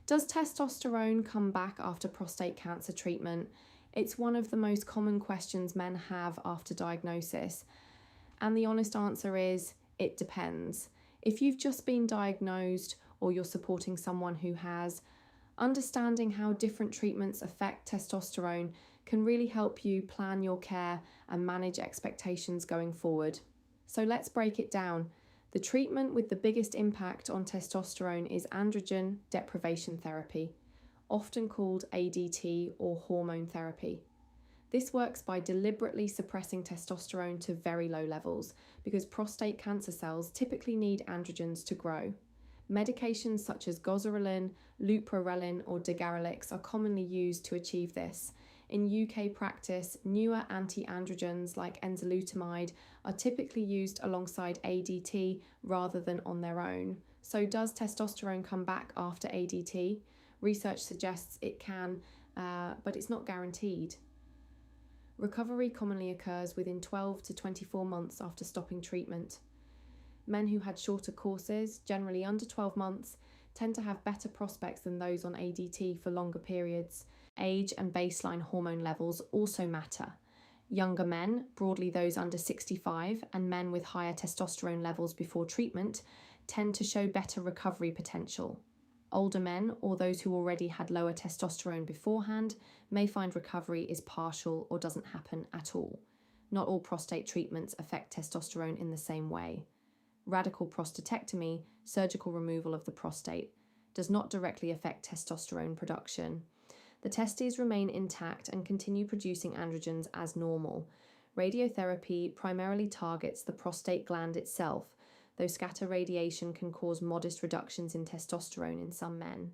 Does testosterone come back after prostate cancer treatment? It's one of the most common questions men have after diagnosis. And the honest answer is, it depends. If you've just been diagnosed or you're supporting someone who has, understanding how different treatments affect testosterone can really help you plan your care and manage expectations going forward. So let's break it down. The treatment with the biggest impact on testosterone is androgen deprivation therapy, often called ADT or hormone therapy. This works by deliberately suppressing testosterone to very low levels because prostate cancer cells typically need androgens to grow. Medications such as goserelin, leuprorelin, or degarelix are commonly used to achieve this. In UK practice, newer anti-androgens like enzalutamide are typically used alongside ADT rather than on their own. So does testosterone come back after ADT? Research suggests it can, but it's not guaranteed. Recovery commonly occurs within 12 to 24 months after stopping treatment. Men who had shorter courses, generally under 12 months, tend to have better prospects than those on ADT for longer periods. Age and baseline hormone levels also matter. Younger men, broadly those under 65, and men with higher testosterone levels before treatment, tend to show better recovery potential. Older men, or those who already had lower testosterone beforehand, may find recovery is partial or doesn't happen at all. Not all prostate treatments affect testosterone in the same way. Radical prostatectomy, surgical removal of the prostate, does not directly affect testosterone production. The testes remain intact and continue producing androgens as normal. Radiotherapy primarily targets the prostate gland itself, though scatter radiation can cause modest reductions in testosterone in some men.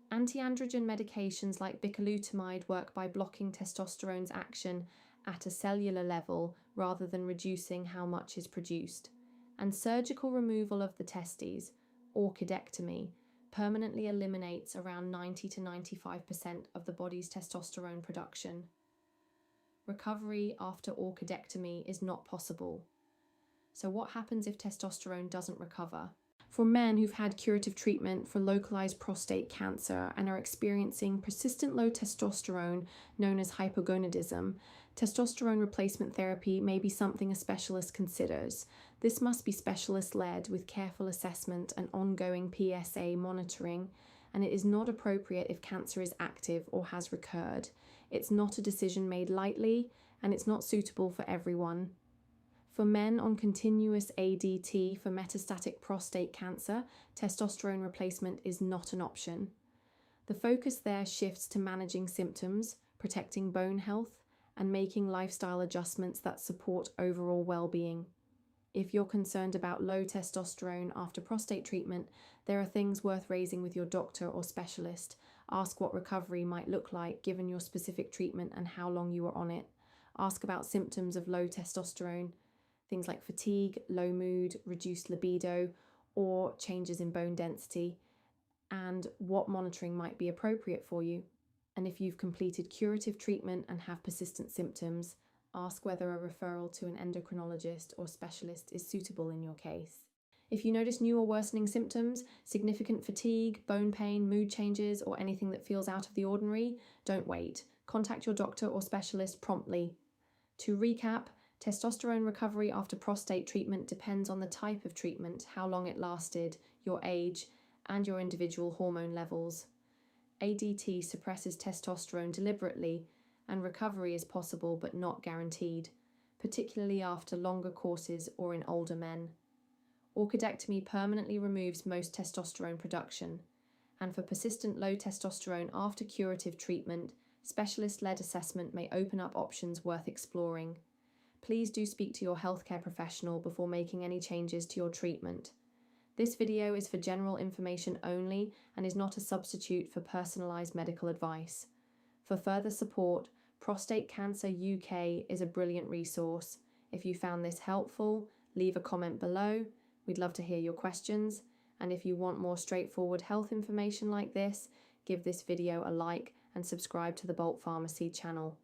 Anti-androgen medications like bicalutamide work by blocking testosterone's action at a cellular level rather than reducing how much is produced. And surgical removal of the testes, orchidectomy, permanently eliminates around 90 to 95% of the body's testosterone production. Recovery after orchidectomy is not possible. So what happens if testosterone doesn't recover? For men who've had curative treatment for localized prostate cancer and are experiencing persistent low testosterone known as hypogonadism, testosterone replacement therapy may be something a specialist considers. This must be specialist-led with careful assessment and ongoing PSA monitoring, and it is not appropriate if cancer is active or has recurred. It's not a decision made lightly, and it's not suitable for everyone. For men on continuous ADT for metastatic prostate cancer, testosterone replacement is not an option. The focus there shifts to managing symptoms, protecting bone health, and making lifestyle adjustments that support overall well-being. If you're concerned about low testosterone after prostate treatment, there are things worth raising with your doctor or specialist. Ask what recovery might look like given your specific treatment and how long you were on it. Ask about symptoms of low testosterone, things like fatigue, low mood, reduced libido, or changes in bone density, and what monitoring might be appropriate for you. And if you've completed curative treatment and have persistent symptoms, ask whether a referral to an endocrinologist or specialist is suitable in your case. If you notice new or worsening symptoms, significant fatigue, bone pain, mood changes, or anything that feels out of the ordinary, don't wait. Contact your doctor or specialist promptly. To recap, testosterone recovery after prostate treatment depends on the type of treatment, how long it lasted, your age, and your individual hormone levels. ADT suppresses testosterone deliberately, and recovery is possible but not guaranteed, particularly after longer courses or in older men. Orchidectomy permanently removes most testosterone production, and for persistent low testosterone after curative treatment, specialist-led assessment may open up options worth exploring. Please do speak to your healthcare professional before making any changes to your treatment. This video is for general information only and is not a substitute for personalised medical advice. For further support, Prostate Cancer UK is a brilliant resource. If you found this helpful, leave a comment below. We'd love to hear your questions. And if you want more straightforward health information like this, give this video a like and subscribe to the Bolt Pharmacy channel.